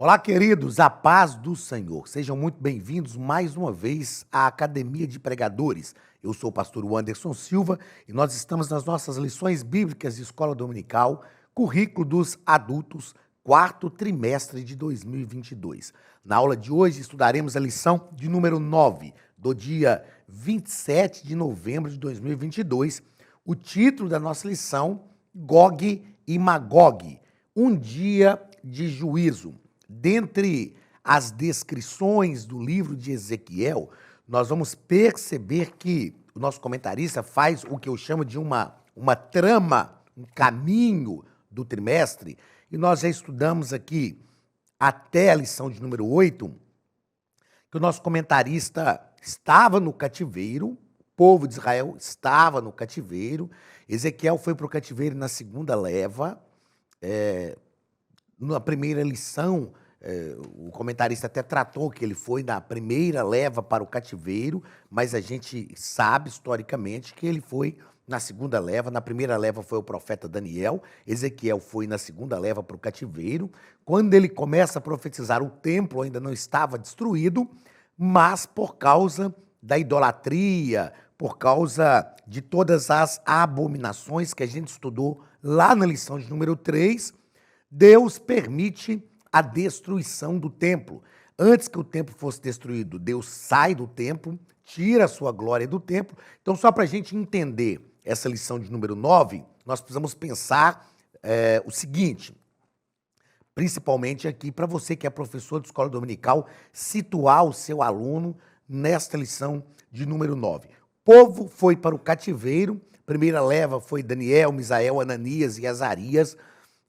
Olá, queridos, a paz do Senhor. Sejam muito bem-vindos mais uma vez à Academia de Pregadores. Eu sou o pastor Wanderson Silva e nós estamos nas nossas lições bíblicas de escola dominical, currículo dos adultos, quarto trimestre de 2022. Na aula de hoje estudaremos a lição de número 9, do dia 27 de novembro de 2022. O título da nossa lição, Gog e Magog, um dia de juízo. Dentre as descrições do livro de Ezequiel, nós vamos perceber que o nosso comentarista faz o que eu chamo de uma trama, um caminho do trimestre, e nós já estudamos aqui até a lição de número 8, que o nosso comentarista estava no cativeiro, o povo de Israel estava no cativeiro, Ezequiel foi para o cativeiro na segunda leva. Na primeira lição, o comentarista até tratou que ele foi na primeira leva para o cativeiro, mas a gente sabe historicamente que ele foi na segunda leva. Na primeira leva foi o profeta Daniel, Ezequiel foi na segunda leva para o cativeiro. Quando ele começa a profetizar, o templo ainda não estava destruído, mas por causa da idolatria, por causa de todas as abominações que a gente estudou lá na lição de número 3, Deus permite a destruição do templo. Antes que o templo fosse destruído, Deus sai do templo, tira a sua glória do templo. Então, só para a gente entender essa lição de número 9, nós precisamos pensar o seguinte, principalmente aqui para você que é professor de escola dominical, situar o seu aluno nesta lição de número 9. O povo foi para o cativeiro, primeira leva foi Daniel, Misael, Ananias e Azarias,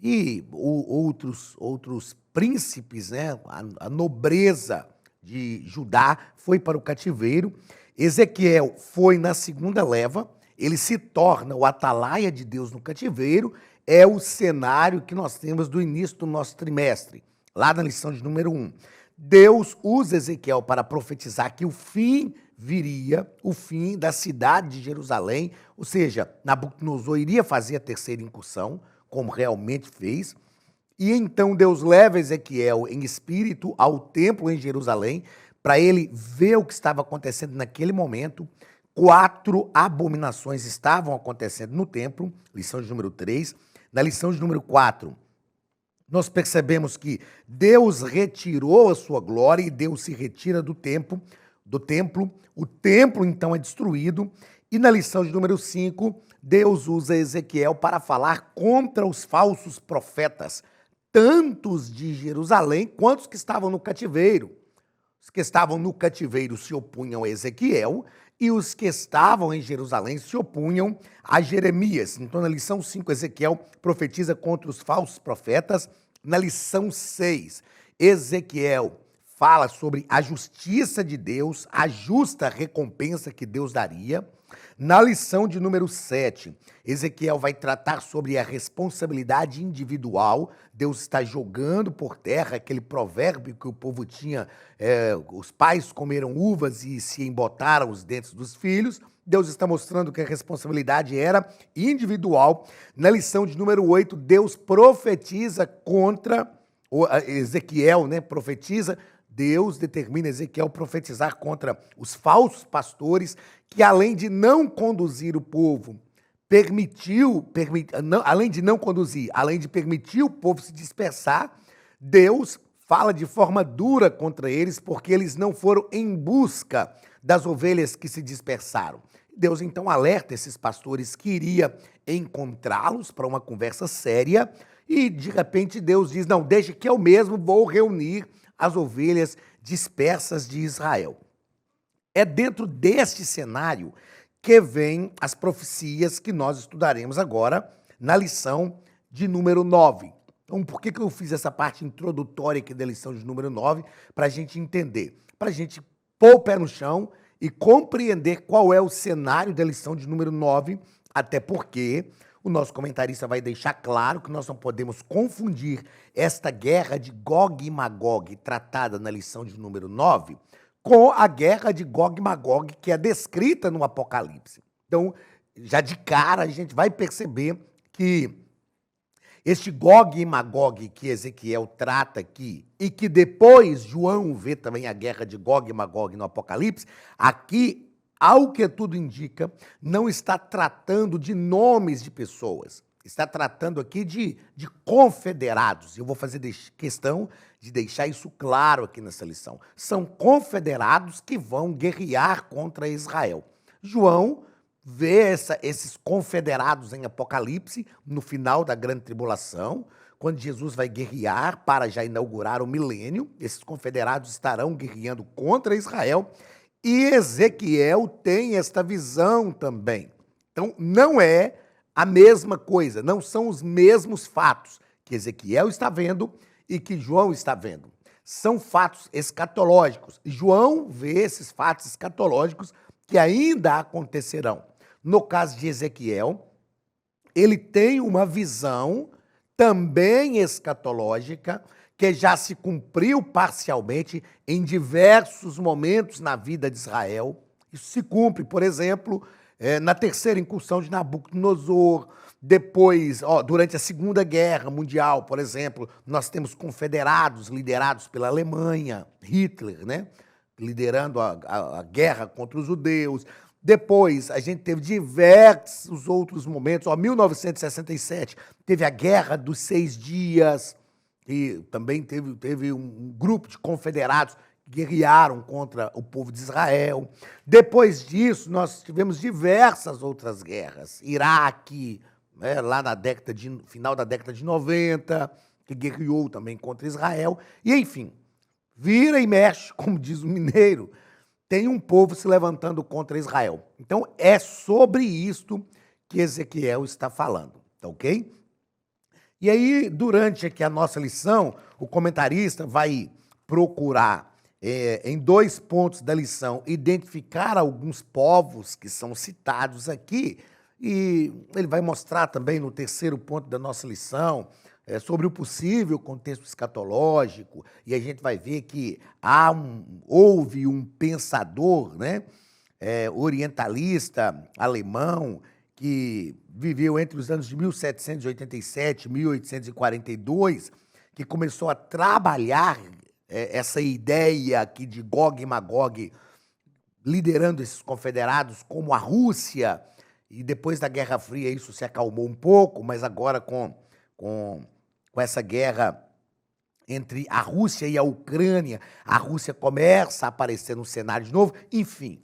e outros príncipes, né? A nobreza de Judá foi para o cativeiro. Ezequiel foi na segunda leva, ele se torna o atalaia de Deus no cativeiro, é o cenário que nós temos do início do nosso trimestre, lá na lição de número 1. Deus usa Ezequiel para profetizar que o fim viria, o fim da cidade de Jerusalém, ou seja, Nabucodonosor iria fazer a terceira incursão, como realmente fez, e então Deus leva Ezequiel em espírito ao templo em Jerusalém, para ele ver o que estava acontecendo naquele momento. 4 abominações estavam acontecendo no templo, lição de número 3. Na lição de número 4, nós percebemos que Deus retirou a sua glória e Deus se retira do templo, o templo então é destruído, e na lição de número 5, Deus usa Ezequiel para falar contra os falsos profetas, tantos de Jerusalém quanto os que estavam no cativeiro. Os que estavam no cativeiro se opunham a Ezequiel e os que estavam em Jerusalém se opunham a Jeremias. Então, na lição 5, Ezequiel profetiza contra os falsos profetas. Na lição 6, Ezequiel fala sobre a justiça de Deus, a justa recompensa que Deus daria. Na lição de número 7, Ezequiel vai tratar sobre a responsabilidade individual. Deus está jogando por terra aquele provérbio que o povo tinha, os pais comeram uvas e se embotaram os dentes dos filhos. Deus está mostrando que a responsabilidade era individual. Na lição de número 8, Deus profetiza contra, Ezequiel, profetiza, Deus determina Ezequiel profetizar contra os falsos pastores que, além de não conduzir o povo, além de permitir o povo se dispersar, Deus fala de forma dura contra eles porque eles não foram em busca das ovelhas que se dispersaram. Deus então alerta esses pastores que iria encontrá-los para uma conversa séria e, de repente, Deus diz, não, deixa que eu mesmo vou reunir as ovelhas dispersas de Israel. É dentro deste cenário que vêm as profecias que nós estudaremos agora na lição de número 9. Então, por que eu fiz essa parte introdutória aqui da lição de número 9? Para a gente entender, para a gente pôr o pé no chão e compreender qual é o cenário da lição de número 9, até porque o nosso comentarista vai deixar claro que nós não podemos confundir esta guerra de Gog e Magog, tratada na lição de número 9, com a guerra de Gog e Magog, que é descrita no Apocalipse. Então, já de cara, a gente vai perceber que Este Gog e Magog que Ezequiel trata aqui, e que depois João vê também a guerra de Gog e Magog no Apocalipse, aqui, ao que tudo indica, não está tratando de nomes de pessoas, está tratando aqui de confederados. Eu vou fazer questão de deixar isso claro aqui nessa lição. São confederados que vão guerrear contra Israel. João vê esses confederados em Apocalipse, no final da grande tribulação, quando Jesus vai guerrear para já inaugurar o milênio. Esses confederados estarão guerreando contra Israel, e Ezequiel tem esta visão também. Então, não é a mesma coisa, não são os mesmos fatos que Ezequiel está vendo e que João está vendo. São fatos escatológicos. João vê esses fatos escatológicos que ainda acontecerão. No caso de Ezequiel, ele tem uma visão também escatológica que já se cumpriu parcialmente em diversos momentos na vida de Israel. Isso se cumpre, por exemplo, na terceira incursão de Nabucodonosor. Depois, durante a Segunda Guerra Mundial, por exemplo, nós temos confederados liderados pela Alemanha, Hitler, né? Liderando a guerra contra os judeus. Depois, a gente teve diversos outros momentos. 1967, teve a Guerra dos 6 Dias, e também teve um grupo de confederados que guerrearam contra o povo de Israel. Depois disso, nós tivemos diversas outras guerras. Iraque, né, lá final da década de 90, que guerreou também contra Israel. E, enfim, vira e mexe, como diz o mineiro, tem um povo se levantando contra Israel. Então, é sobre isto que Ezequiel está falando, tá ok? E aí, durante aqui a nossa lição, o comentarista vai procurar, em 2 pontos da lição, identificar alguns povos que são citados aqui, e ele vai mostrar também no 3º ponto da nossa lição, sobre o possível contexto escatológico, e a gente vai ver que houve um pensador, né, orientalista alemão, que viveu entre os anos de 1787 e 1842, que começou a trabalhar essa ideia aqui de Gog e Magog, liderando esses confederados como a Rússia, e depois da Guerra Fria isso se acalmou um pouco, mas agora com essa guerra entre a Rússia e a Ucrânia, a Rússia começa a aparecer no cenário de novo. Enfim,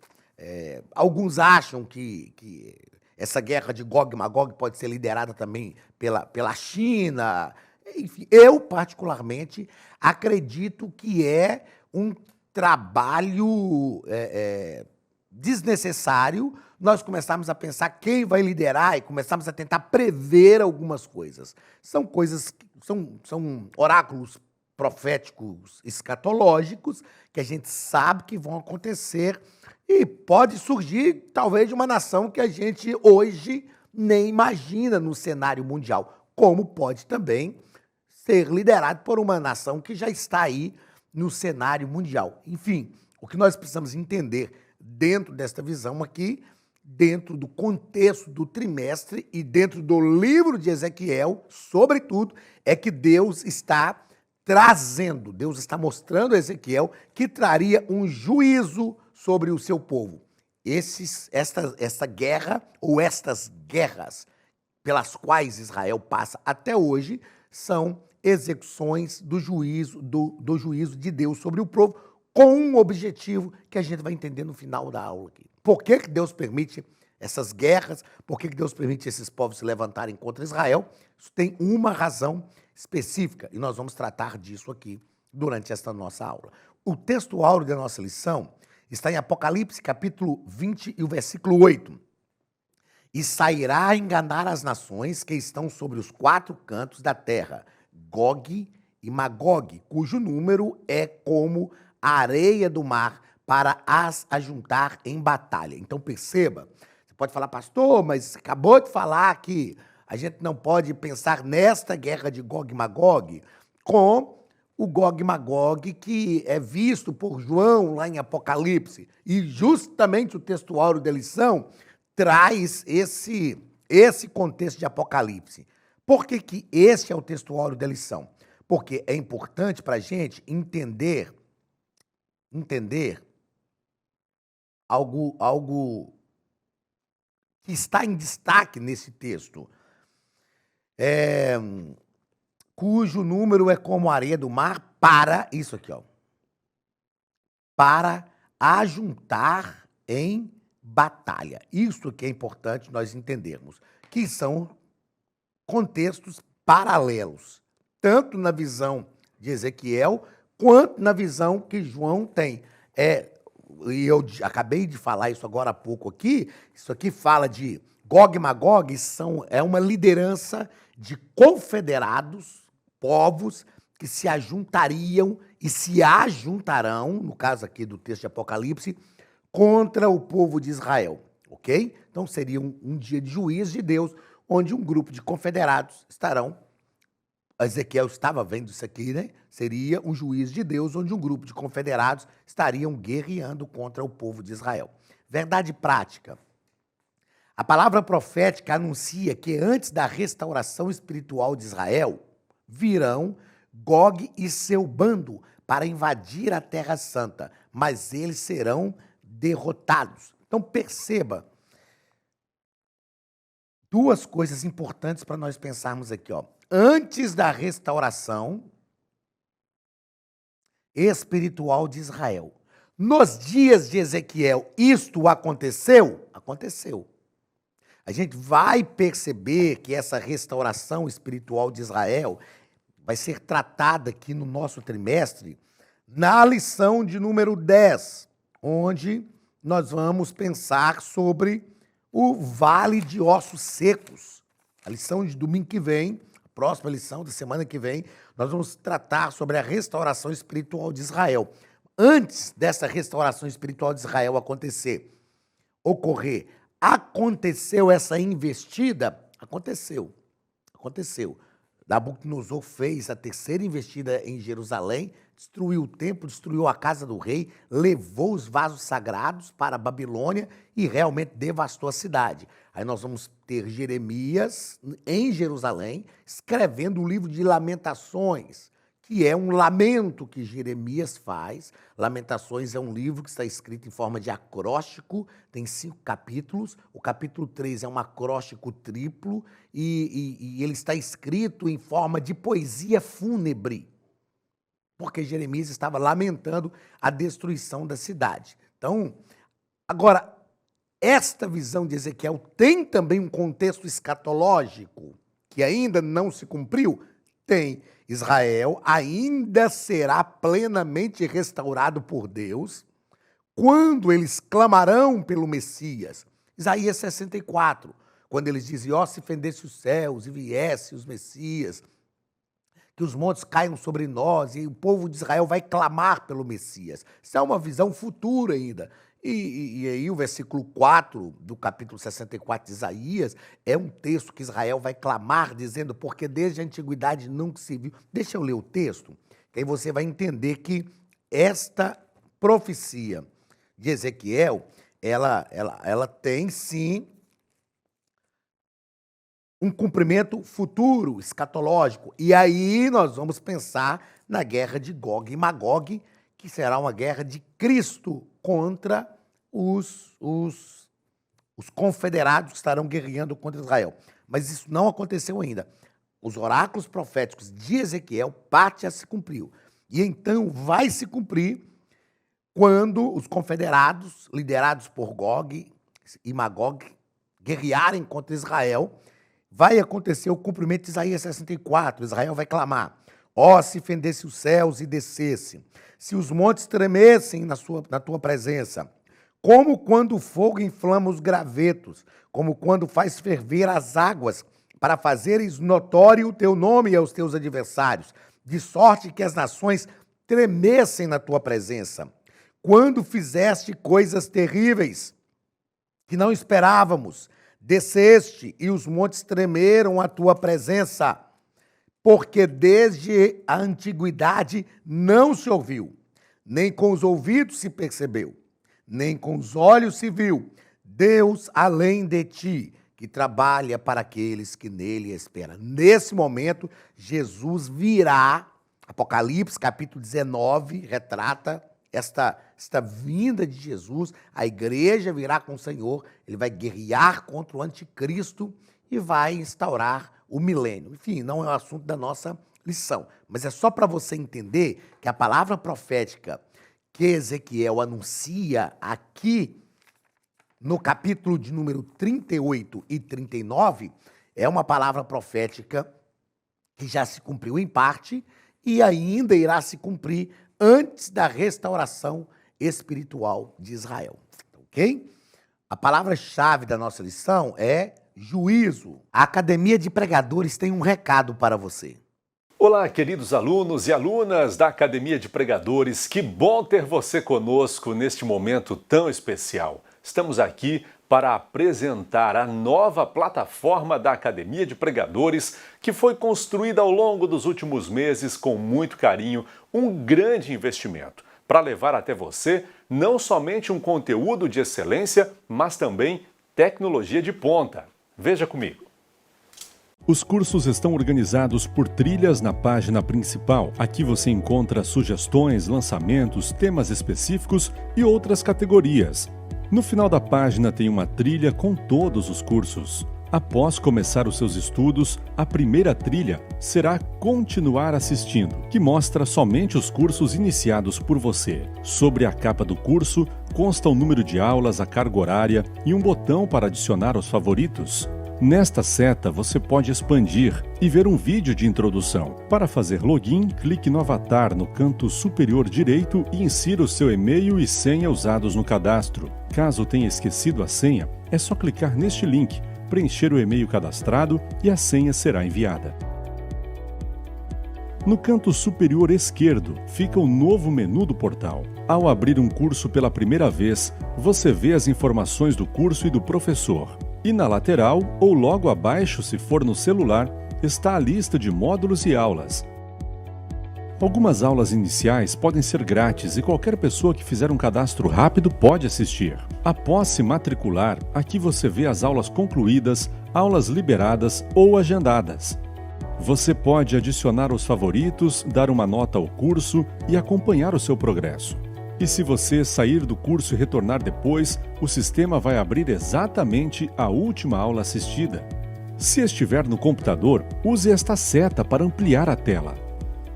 alguns acham que essa guerra de Gog e Magog pode ser liderada também pela China. Enfim, eu, particularmente, acredito que é um trabalho desnecessário nós começarmos a pensar quem vai liderar e começarmos a tentar prever algumas coisas. São coisas, são oráculos proféticos escatológicos que a gente sabe que vão acontecer e pode surgir, talvez, de uma nação que a gente hoje nem imagina no cenário mundial, como pode também ser liderado por uma nação que já está aí no cenário mundial. Enfim, o que nós precisamos entender dentro desta visão aqui, dentro do contexto do trimestre e dentro do livro de Ezequiel, sobretudo, é que Deus está trazendo, Deus está mostrando a Ezequiel que traria um juízo sobre o seu povo. Esta guerra, ou estas guerras pelas quais Israel passa até hoje, são execuções do juízo de Deus sobre o povo, com um objetivo que a gente vai entender no final da aula aqui. Por que Deus permite essas guerras? Por que Deus permite esses povos se levantarem contra Israel? Isso tem uma razão específica, e nós vamos tratar disso aqui durante esta nossa aula. O texto áureo da nossa lição está em Apocalipse, capítulo 20, e o versículo 8. E sairá a enganar as nações que estão sobre os 4 cantos da terra, Gog e Magog, cujo número é como a areia do mar, para as ajuntar em batalha. Então, perceba, você pode falar, pastor, mas você acabou de falar que a gente não pode pensar nesta guerra de Gog e Magog com o Gog e Magog que é visto por João lá em Apocalipse. E justamente o texto áureo da lição traz esse contexto de Apocalipse. Por que que esse é o textuário da lição? Porque é importante para a gente entender algo que está em destaque nesse texto, cujo número é como a areia do mar para, isso aqui, ó, para ajuntar em batalha. Isso que é importante nós entendermos, que são contextos paralelos, tanto na visão de Ezequiel, quanto na visão que João tem. E eu acabei de falar isso agora há pouco aqui, isso aqui fala de Gog e Magog, é uma liderança de confederados, povos, que se ajuntariam e se ajuntarão, no caso aqui do texto de Apocalipse, contra o povo de Israel, ok? Então seria um dia de juízo de Deus, onde um grupo de confederados estarão. Ezequiel estava vendo isso aqui, né? Seria um juízo de Deus, onde um grupo de confederados estariam guerreando contra o povo de Israel. Verdade prática. A palavra profética anuncia que antes da restauração espiritual de Israel, virão Gog e seu bando para invadir a Terra Santa, mas eles serão derrotados. Então perceba duas coisas importantes para nós pensarmos aqui, ó. Antes da restauração espiritual de Israel. Nos dias de Ezequiel, isto aconteceu? Aconteceu. A gente vai perceber que essa restauração espiritual de Israel vai ser tratada aqui no nosso trimestre, na lição de número 10, onde nós vamos pensar sobre o Vale de Ossos Secos. A lição de domingo que vem, a próxima lição da semana que vem, nós vamos tratar sobre a restauração espiritual de Israel. Antes dessa restauração espiritual de Israel ocorrer, aconteceu essa investida? Aconteceu. Nabucodonosor fez a terceira investida em Jerusalém, destruiu o templo, destruiu a casa do rei, levou os vasos sagrados para a Babilônia e realmente devastou a cidade. Aí nós vamos ter Jeremias em Jerusalém, escrevendo o livro de Lamentações, que é um lamento que Jeremias faz. Lamentações é um livro que está escrito em forma de acróstico, tem 5 capítulos. O capítulo 3 é um acróstico triplo e ele está escrito em forma de poesia fúnebre, porque Jeremias estava lamentando a destruição da cidade. Então, agora, esta visão de Ezequiel tem também um contexto escatológico que ainda não se cumpriu? Tem. Israel ainda será plenamente restaurado por Deus quando eles clamarão pelo Messias. Isaías 64, quando eles dizem, ó, se fendesse os céus e viesse os Messias, que os montes caiam sobre nós e o povo de Israel vai clamar pelo Messias. Isso é uma visão futura ainda. E aí o versículo 4 do capítulo 64 de Isaías é um texto que Israel vai clamar, dizendo, porque desde a antiguidade nunca se viu. Deixa eu ler o texto, que aí você vai entender que esta profecia de Ezequiel, ela tem sim um cumprimento futuro, escatológico. E aí nós vamos pensar na guerra de Gog e Magog, que será uma guerra de Cristo contra os confederados que estarão guerreando contra Israel. Mas isso não aconteceu ainda. Os oráculos proféticos de Ezequiel, parte já se cumpriu. E então vai se cumprir quando os confederados, liderados por Gog e Magog, guerrearem contra Israel. Vai acontecer o cumprimento de Isaías 64. Israel vai clamar, ó, se fendesse os céus e descesse, se os montes tremessem na tua presença, como quando o fogo inflama os gravetos, como quando faz ferver as águas, para fazeres notório o teu nome aos teus adversários, de sorte que as nações tremessem na tua presença. Quando fizeste coisas terríveis que não esperávamos, desceste e os montes tremeram à tua presença, porque desde a antiguidade não se ouviu, nem com os ouvidos se percebeu, nem com os olhos se viu, Deus além de ti, que trabalha para aqueles que nele esperam. Nesse momento, Jesus virá, Apocalipse capítulo 19, retrata esta vinda de Jesus, a igreja virá com o Senhor, ele vai guerrear contra o anticristo e vai instaurar o milênio. Enfim, não é o assunto da nossa lição, mas é só para você entender que a palavra profética que Ezequiel anuncia aqui no capítulo de número 38 e 39 é uma palavra profética que já se cumpriu em parte e ainda irá se cumprir antes da restauração espiritual de Israel, ok? A palavra-chave da nossa lição é juízo. A Academia de Pregadores tem um recado para você. Olá, queridos alunos e alunas da Academia de Pregadores, que bom ter você conosco neste momento tão especial. Estamos aqui para apresentar a nova plataforma da Academia de Pregadores, que foi construída ao longo dos últimos meses com muito carinho, um grande investimento, para levar até você não somente um conteúdo de excelência, mas também tecnologia de ponta. Veja comigo. Os cursos estão organizados por trilhas na página principal. Aqui você encontra sugestões, lançamentos, temas específicos e outras categorias. No final da página tem uma trilha com todos os cursos. Após começar os seus estudos, a primeira trilha será Continuar assistindo, que mostra somente os cursos iniciados por você. Sobre a capa do curso consta o número de aulas, a carga horária e um botão para adicionar aos favoritos. Nesta seta, você pode expandir e ver um vídeo de introdução. Para fazer login, clique no avatar no canto superior direito e insira o seu e-mail e senha usados no cadastro. Caso tenha esquecido a senha, é só clicar neste link, preencher o e-mail cadastrado e a senha será enviada. No canto superior esquerdo fica o novo menu do portal. Ao abrir um curso pela primeira vez, você vê as informações do curso e do professor. E na lateral, ou logo abaixo, se for no celular, está a lista de módulos e aulas. Algumas aulas iniciais podem ser grátis e qualquer pessoa que fizer um cadastro rápido pode assistir. Após se matricular, aqui você vê as aulas concluídas, aulas liberadas ou agendadas. Você pode adicionar os favoritos, dar uma nota ao curso e acompanhar o seu progresso. E se você sair do curso e retornar depois, o sistema vai abrir exatamente a última aula assistida. Se estiver no computador, use esta seta para ampliar a tela.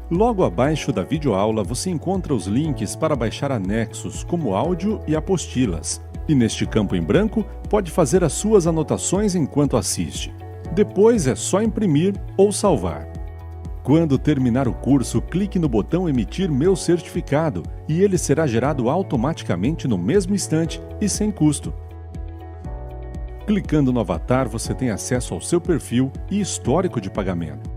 Logo abaixo da videoaula você encontra os links para baixar anexos, como áudio e apostilas. E neste campo em branco, pode fazer as suas anotações enquanto assiste. Depois é só imprimir ou salvar. Quando terminar o curso, clique no botão Emitir meu certificado e ele será gerado automaticamente no mesmo instante e sem custo. Clicando no avatar, você tem acesso ao seu perfil e histórico de pagamento.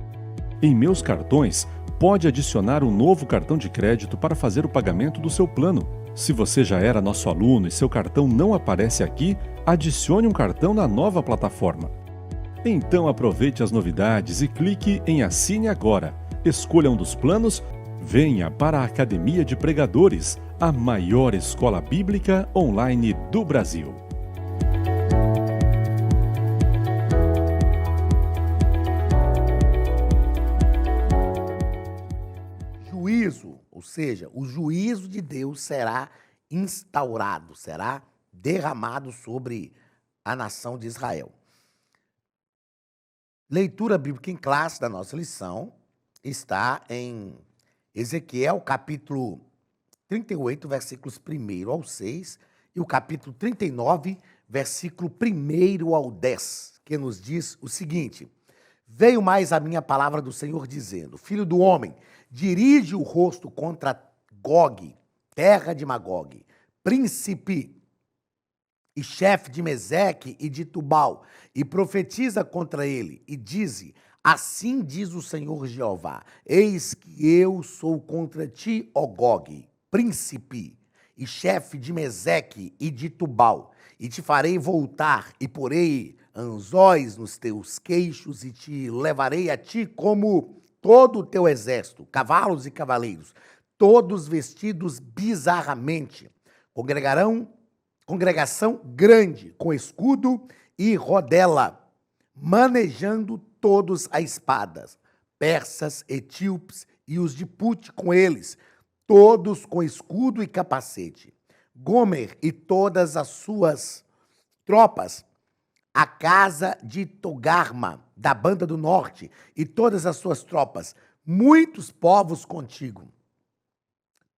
Em Meus Cartões, pode adicionar um novo cartão de crédito para fazer o pagamento do seu plano. Se você já era nosso aluno e seu cartão não aparece aqui, adicione um cartão na nova plataforma. Então aproveite as novidades e clique em Assine Agora. Escolha um dos planos, venha para a Academia de Pregadores, a maior escola bíblica online do Brasil. Juízo, ou seja, o juízo de Deus será instaurado, será derramado sobre a nação de Israel. Leitura bíblica em classe da nossa lição está em Ezequiel, capítulo 38, versículos 1 ao 6, e o capítulo 39, versículo 1 ao 10, que nos diz o seguinte: Veio mais a minha palavra do Senhor, dizendo: Filho do homem, dirige o rosto contra Gog, terra de Magog, príncipe e chefe de Meseque e de Tubal, e profetiza contra ele, e dize: Assim diz o Senhor Jeová: Eis que eu sou contra ti, ó Gog, príncipe e chefe de Meseque e de Tubal, e te farei voltar, e porei anzóis nos teus queixos, e te levarei a ti como todo o teu exército, cavalos e cavaleiros, todos vestidos bizarramente. Congregação grande, com escudo e rodela, manejando todos a espadas, persas, etíopes e os de Pute com eles, todos com escudo e capacete. Gomer e todas as suas tropas, a casa de Togarma, da banda do norte, e todas as suas tropas, muitos povos contigo.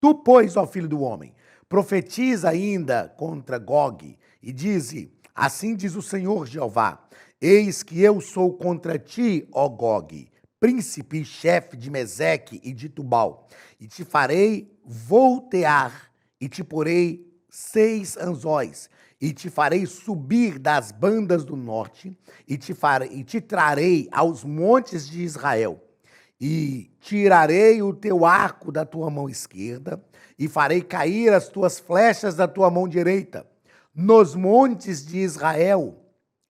Tu, pois, ó filho do homem, profetiza ainda contra Gog, e dize, assim diz o Senhor Jeová, eis que eu sou contra ti, ó Gog, príncipe e chefe de Meseque e de Tubal, e te farei voltear, e te porei 6 anzóis, e te farei subir das bandas do norte, e te trarei aos montes de Israel, e tirarei o teu arco da tua mão esquerda, e farei cair as tuas flechas da tua mão direita. Nos montes de Israel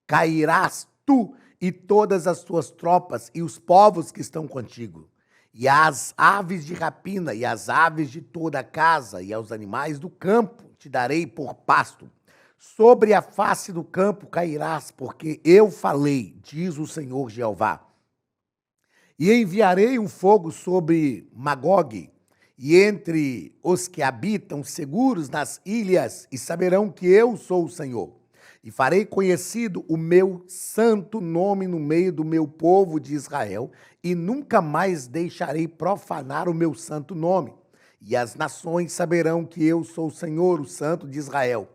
cairás tu e todas as tuas tropas e os povos que estão contigo. E as aves de rapina e as aves de toda a casa e aos animais do campo te darei por pasto. Sobre a face do campo cairás, porque eu falei, diz o Senhor Jeová. E enviarei um fogo sobre Magog, e entre os que habitam seguros nas ilhas, e saberão que eu sou o Senhor. E farei conhecido o meu santo nome no meio do meu povo de Israel, e nunca mais deixarei profanar o meu santo nome. E as nações saberão que eu sou o Senhor, o Santo de Israel.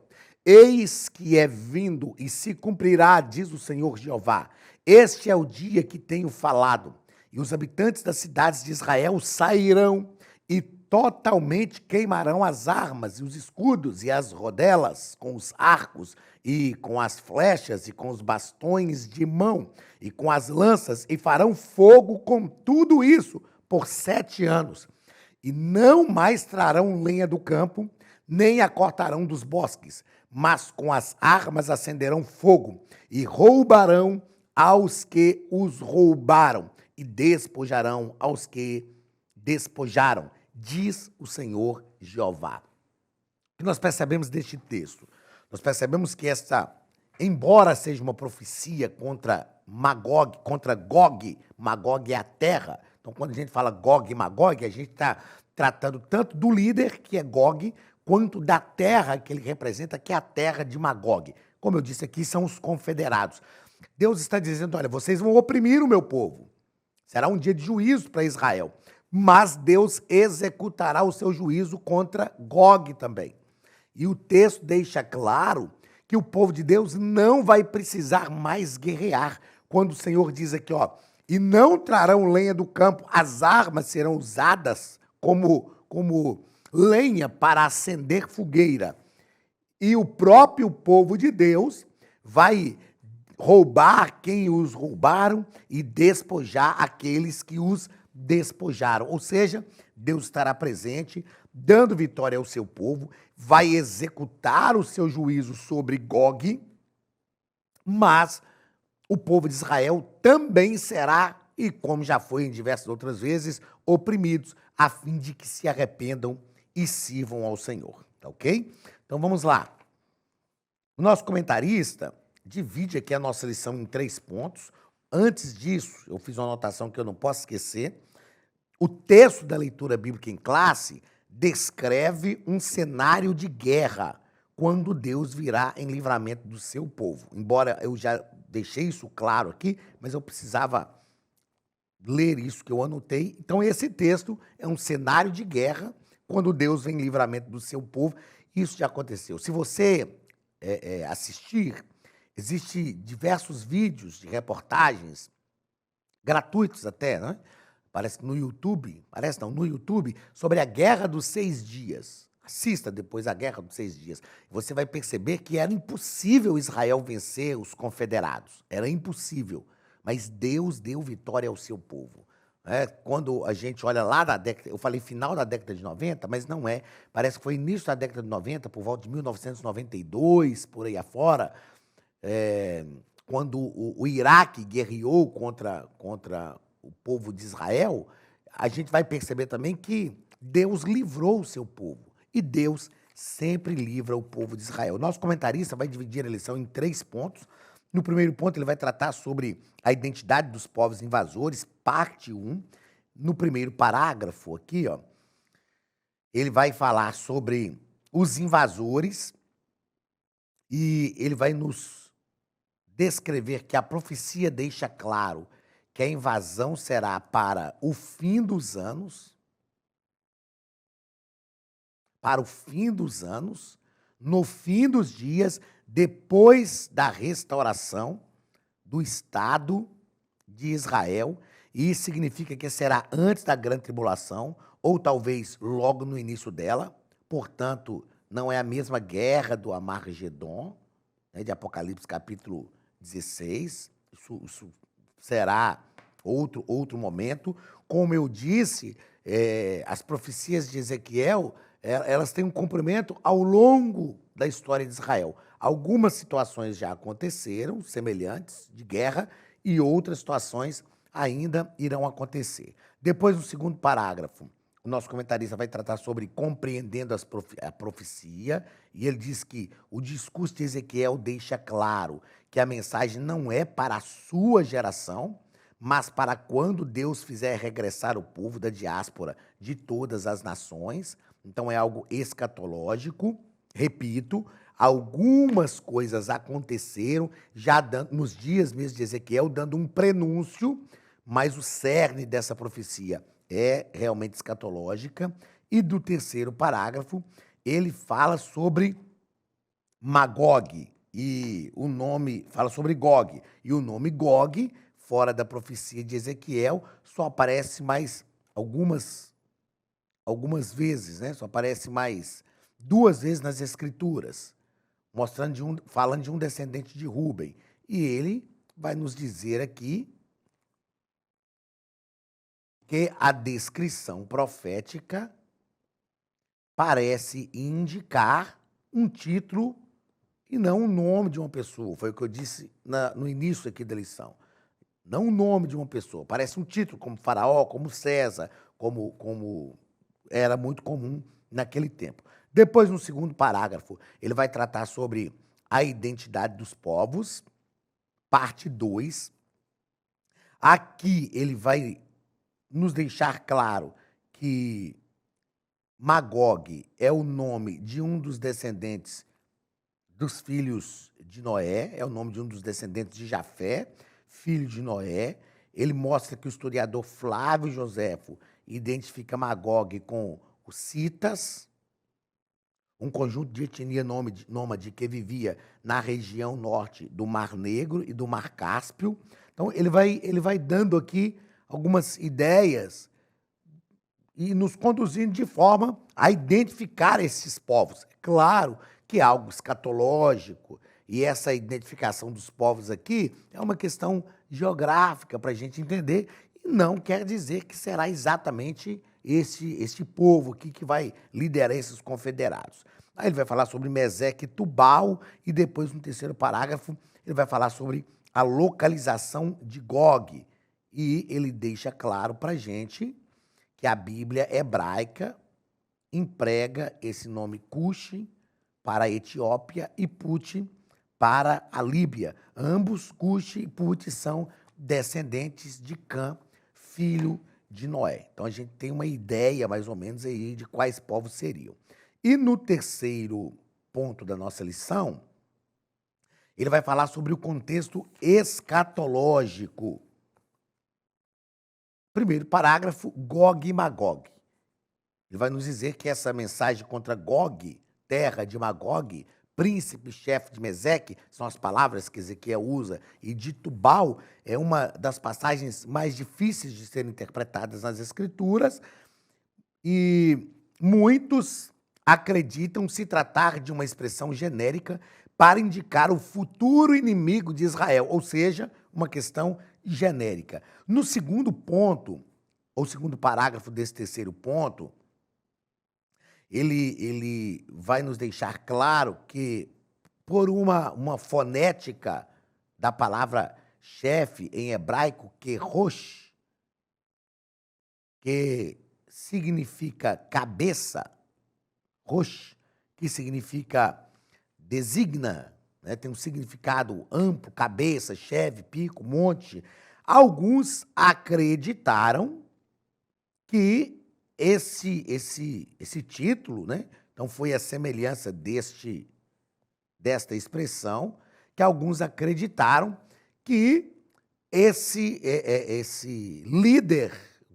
Eis que é vindo e se cumprirá, diz o Senhor Jeová. Este é o dia que tenho falado. E os habitantes das cidades de Israel sairão e totalmente queimarão as armas e os escudos e as rodelas com os arcos e com as flechas e com os bastões de mão e com as lanças e farão fogo com tudo isso por 7 anos. E não mais trarão lenha do campo, nem a cortarão dos bosques, mas com as armas acenderão fogo e roubarão aos que os roubaram e despojarão aos que despojaram, diz o Senhor Jeová. O que nós percebemos deste texto? Nós percebemos que embora seja uma profecia contra Magog, contra Gog, Magog é a terra. Então, quando a gente fala Gog e Magog, a gente está tratando tanto do líder, que é Gog, quanto da terra que ele representa, que é a terra de Magog. Como eu disse aqui, são os confederados. Deus está dizendo, olha, vocês vão oprimir o meu povo. Será um dia de juízo para Israel. Mas Deus executará o seu juízo contra Gog também. E o texto deixa claro que o povo de Deus não vai precisar mais guerrear. Quando o Senhor diz aqui, ó, e não trarão lenha do campo, as armas serão usadas como lenha para acender fogueira. E o próprio povo de Deus vai roubar quem os roubaram e despojar aqueles que os despojaram. Ou seja, Deus estará presente, dando vitória ao seu povo, vai executar o seu juízo sobre Gog, mas o povo de Israel também será, e como já foi em diversas outras vezes, oprimidos, a fim de que se arrependam e sirvam ao Senhor. Tá ok? Então vamos lá. O nosso comentarista divide aqui a nossa lição em 3 pontos. Antes disso, eu fiz uma anotação que eu não posso esquecer. O texto da leitura bíblica em classe descreve um cenário de guerra, quando Deus virá em livramento do seu povo. Embora eu já deixei isso claro aqui, mas eu precisava ler isso que eu anotei. Então, esse texto é um cenário de guerra, quando Deus vem em livramento do seu povo. Isso já aconteceu. Se você assistir, existem diversos vídeos de reportagens, gratuitos até, né? Parece que no YouTube, no YouTube, sobre a Guerra dos 6 Dias. Assista depois a Guerra dos 6 Dias. Você vai perceber que era impossível Israel vencer os confederados. Era impossível. Mas Deus deu vitória ao seu povo. Quando a gente olha lá da década, eu falei final da década de 90, mas não é. Parece que foi início da década de 90, por volta de 1992, por aí afora, quando o Iraque guerreou contra o povo de Israel, a gente vai perceber também que Deus livrou o seu povo. E Deus sempre livra o povo de Israel. Nosso comentarista vai dividir a lição em 3 pontos. No primeiro ponto, ele vai tratar sobre a identidade dos povos invasores, parte 1. No primeiro parágrafo aqui, ó, ele vai falar sobre os invasores e ele vai nos descrever que a profecia deixa claro que a invasão será para o fim dos anos, no fim dos dias, depois da restauração do Estado de Israel, e isso significa que será antes da grande tribulação, ou talvez logo no início dela, portanto, não é a mesma guerra do Amargedon, né, de Apocalipse capítulo 16, isso será outro momento. Como eu disse, as profecias de Ezequiel, elas têm um cumprimento ao longo da história de Israel. Algumas situações já aconteceram, semelhantes, de guerra, e outras situações ainda irão acontecer. Depois, no segundo parágrafo, o nosso comentarista vai tratar sobre compreendendo a profecia, e ele diz que o discurso de Ezequiel deixa claro que a mensagem não é para a sua geração, mas para quando Deus fizer regressar o povo da diáspora de todas as nações. Então é algo escatológico. Repito, algumas coisas aconteceram já nos dias mesmo de Ezequiel, dando um prenúncio, mas o cerne dessa profecia é realmente escatológica. E do terceiro parágrafo, ele fala sobre Magog, e o nome, fala sobre Gog, e o nome Gog, fora da profecia de Ezequiel, só aparece mais algumas vezes, né? Só aparece mais 2 vezes nas Escrituras, falando de um descendente de Rúben. E ele vai nos dizer aqui que a descrição profética parece indicar um título e não o nome de uma pessoa. Foi o que eu disse no início aqui da lição. Não o nome de uma pessoa. Parece um título, como Faraó, como César, como era muito comum naquele tempo. Depois, no segundo parágrafo, ele vai tratar sobre a identidade dos povos, parte 2. Aqui ele vai nos deixar claro que Magog é o nome de um dos descendentes dos filhos de Noé, é o nome de um dos descendentes de Jafé, filho de Noé. Ele mostra que o historiador Flávio Joséfo identifica Magog com os citas, um conjunto de etnia nômade que vivia na região norte do Mar Negro e do Mar Cáspio. Então, ele vai dando aqui algumas ideias e nos conduzindo de forma a identificar esses povos. É claro que é algo escatológico, e essa identificação dos povos aqui é uma questão geográfica para a gente entender, e não quer dizer que será exatamente este povo aqui que vai liderar esses confederados. Aí ele vai falar sobre Meseque e Tubal, e depois, no terceiro parágrafo, ele vai falar sobre a localização de Gog, e ele deixa claro para a gente que a Bíblia hebraica emprega esse nome Cush para a Etiópia e Put para a Líbia. Ambos, Cush e Put, são descendentes de Cã, filho de Noé. Então a gente tem uma ideia mais ou menos aí de quais povos seriam. E no terceiro ponto da nossa lição, ele vai falar sobre o contexto escatológico. Primeiro parágrafo, Gog e Magog. Ele vai nos dizer que essa mensagem contra Gog, terra de Magog, príncipe, chefe de Meseque, são as palavras que Ezequiel usa, e de Tubal é uma das passagens mais difíceis de serem interpretadas nas Escrituras, e muitos acreditam se tratar de uma expressão genérica para indicar o futuro inimigo de Israel, ou seja, uma questão genérica. No segundo ponto, ou segundo parágrafo desse terceiro ponto, ele vai nos deixar claro que, por uma fonética da palavra chefe em hebraico, Kerosh, que significa cabeça, Rosh, que significa designa, né? Tem um significado amplo, cabeça, chefe, pico, monte. Alguns acreditaram que esse título, né? Então foi a semelhança desta expressão, que alguns acreditaram que esse líder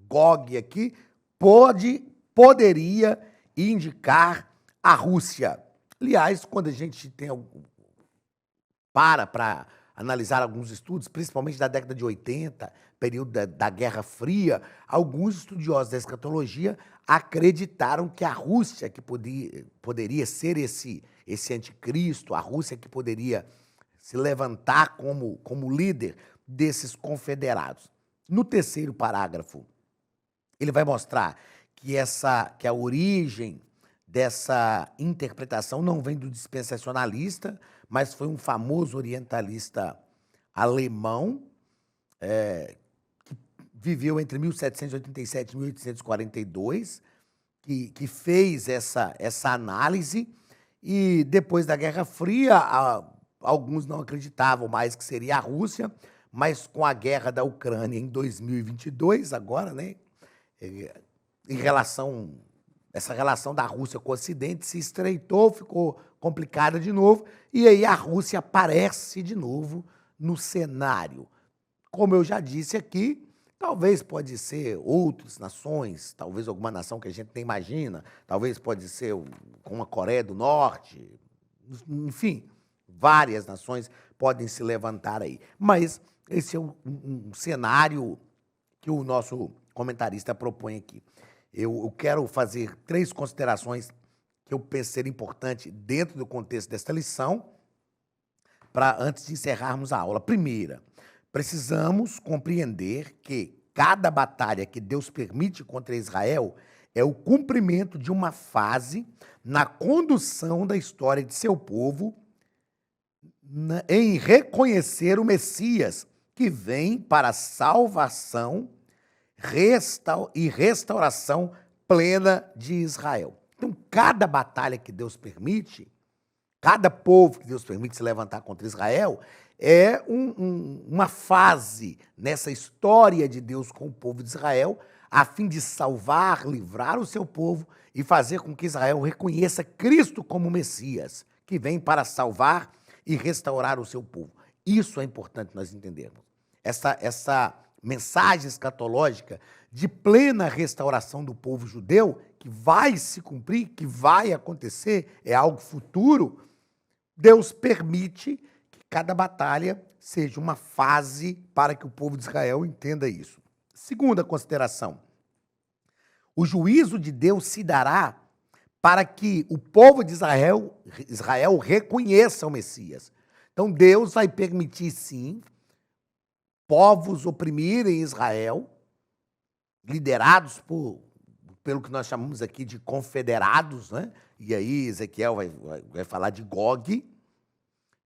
Gog aqui poderia indicar a Rússia. Aliás, quando a gente para analisar alguns estudos, principalmente da década de 80, período da Guerra Fria, alguns estudiosos da escatologia acreditaram que a Rússia que poderia ser esse anticristo, a Rússia que poderia se levantar como líder desses confederados. No terceiro parágrafo, ele vai mostrar que a origem dessa interpretação não vem do dispensacionalista, mas foi um famoso orientalista alemão, que viveu entre 1787 e 1842, que fez essa análise, e depois da Guerra Fria, alguns não acreditavam mais que seria a Rússia, mas com a guerra da Ucrânia em 2022, agora, né, essa relação da Rússia com o Ocidente se estreitou, ficou complicada de novo, e aí a Rússia aparece de novo no cenário. Como eu já disse aqui, talvez pode ser outras nações, talvez alguma nação que a gente nem imagina, talvez pode ser como a Coreia do Norte, enfim, várias nações podem se levantar aí. Mas esse é um cenário que o nosso comentarista propõe aqui. Eu quero fazer 3 considerações que eu penso ser importante dentro do contexto desta lição, antes de encerrarmos a aula. Primeira, precisamos compreender que cada batalha que Deus permite contra Israel é o cumprimento de uma fase na condução da história de seu povo em reconhecer o Messias, que vem para a salvação e restauração plena de Israel. Então, cada batalha que Deus permite, cada povo que Deus permite se levantar contra Israel, é uma fase nessa história de Deus com o povo de Israel, a fim de salvar, livrar o seu povo e fazer com que Israel reconheça Cristo como Messias, que vem para salvar e restaurar o seu povo. Isso é importante nós entendermos. Essa mensagem escatológica de plena restauração do povo judeu, que vai se cumprir, que vai acontecer, é algo futuro. Deus permite que cada batalha seja uma fase para que o povo de Israel entenda isso. Segunda consideração, o juízo de Deus se dará para que o povo de Israel reconheça o Messias. Então Deus vai permitir, sim, povos oprimirem Israel, liderados pelo que nós chamamos aqui de confederados, né? E aí Ezequiel vai falar de Gog,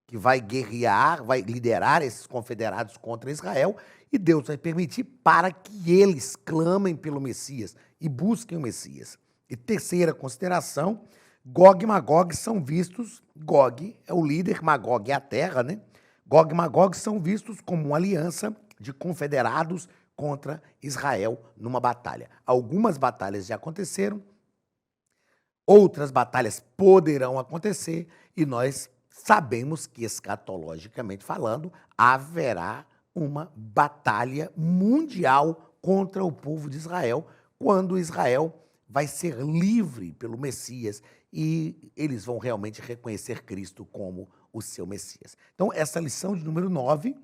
que vai guerrear, vai liderar esses confederados contra Israel, e Deus vai permitir para que eles clamem pelo Messias e busquem o Messias. E terceira consideração, Gog e Magog são vistos, Gog é o líder, Magog é a terra, né? Gog e Magog são vistos como uma aliança de confederados contra Israel numa batalha. Algumas batalhas já aconteceram, outras batalhas poderão acontecer, e nós sabemos que, escatologicamente falando, haverá uma batalha mundial contra o povo de Israel, quando Israel vai ser livre pelo Messias e eles vão realmente reconhecer Cristo como o seu Messias. Então, essa lição de número 9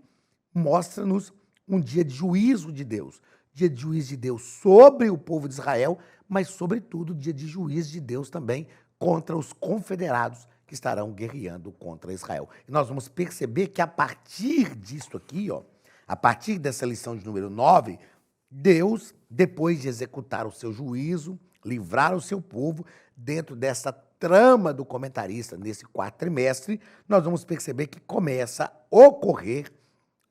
mostra-nos um dia de juízo de Deus. Dia de juízo de Deus sobre o povo de Israel, mas, sobretudo, dia de juízo de Deus também contra os confederados que estarão guerreando contra Israel. E nós vamos perceber que, a partir disso aqui, a partir dessa lição de número 9, Deus, depois de executar o seu juízo, livrar o seu povo, dentro dessa trama do comentarista, nesse 4º trimestre, nós vamos perceber que começa a ocorrer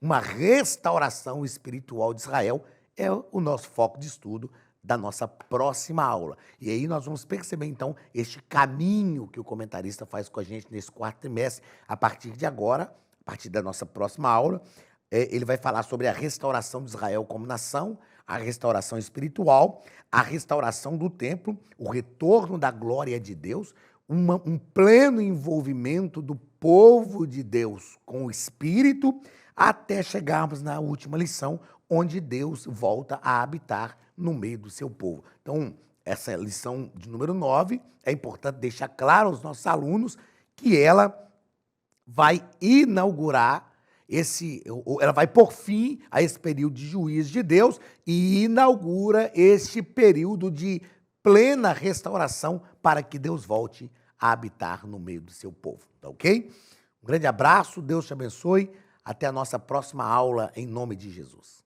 uma restauração espiritual de Israel. É o nosso foco de estudo da nossa próxima aula. E aí nós vamos perceber, então, este caminho que o comentarista faz com a gente nesse quarto trimestre. A partir de agora, a partir da nossa próxima aula, ele vai falar sobre a restauração de Israel como nação, a restauração espiritual, a restauração do templo, o retorno da glória de Deus, um pleno envolvimento do povo de Deus com o Espírito, até chegarmos na última lição, onde Deus volta a habitar no meio do seu povo. Então, essa lição de número 9, é importante deixar claro aos nossos alunos que ela vai inaugurar ela vai pôr fim a esse período de juízo de Deus e inaugura este período de plena restauração para que Deus volte a habitar no meio do seu povo, tá ok? Um grande abraço, Deus te abençoe, até a nossa próxima aula, em nome de Jesus.